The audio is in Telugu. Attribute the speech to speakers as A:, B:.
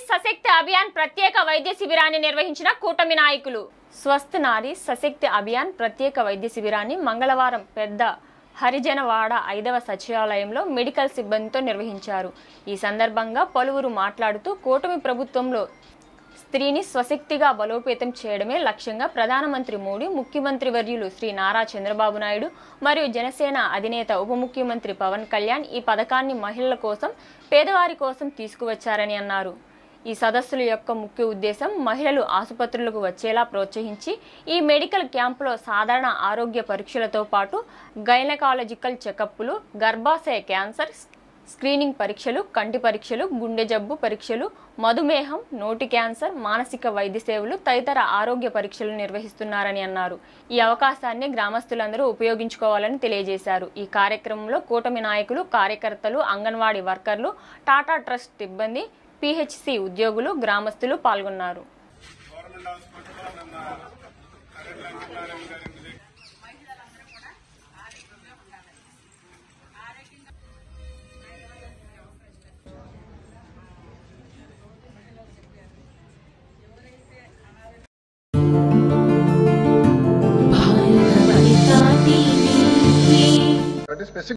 A: సశక్తి అభియాన్ ప్రత్యేక వైద్య శిబిరాన్ని నిర్వహించిన కూటమి నాయకులు. స్వస్థ నారీ సశక్తి అభియాన్ ప్రత్యేక వైద్య శిబిరాన్ని మంగళవారం పెద్ద హరిజనవాడ 5వ సచివాలయంలో మెడికల్ సిబ్బందితో నిర్వహించారు. ఈ సందర్భంగా పలువురు మాట్లాడుతూ కూటమి ప్రభుత్వంలో స్త్రీని స్వశక్తిగా బలోపేతం చేయడమే లక్ష్యంగా ప్రధానమంత్రి మోడీ, ముఖ్యమంత్రి వర్యులు శ్రీ నారా చంద్రబాబు నాయుడు మరియు జనసేన అధినేత ఉప ముఖ్యమంత్రి పవన్ కళ్యాణ్ ఈ పథకాన్ని మహిళల కోసం, పేదవారి కోసం తీసుకువచ్చారని అన్నారు. ఈ సదస్సుల యొక్క ముఖ్య ఉద్దేశం మహిళలు ఆసుపత్రులకు వచ్చేలా ప్రోత్సహించి ఈ మెడికల్ క్యాంపులో సాధారణ ఆరోగ్య పరీక్షలతో పాటు గైనకాలజికల్ చెకప్లు, గర్భాశయ క్యాన్సర్ స్క్రీనింగ్ పరీక్షలు, కంటి పరీక్షలు, గుండె జబ్బు పరీక్షలు, మధుమేహం, నోటి క్యాన్సర్, మానసిక వైద్య సేవలు తదితర ఆరోగ్య పరీక్షలు నిర్వహిస్తున్నారని అన్నారు. ఈ అవకాశాన్ని గ్రామస్తులందరూ ఉపయోగించుకోవాలని తెలియజేశారు. ఈ కార్యక్రమంలో కూటమి నాయకులు, కార్యకర్తలు, అంగన్వాడీ వర్కర్లు, టాటా ట్రస్ట్ సిబ్బంది, పిహెచ్సి ఉద్యోగులు, గ్రామస్తులు పాల్గొన్నారు.
B: That is specific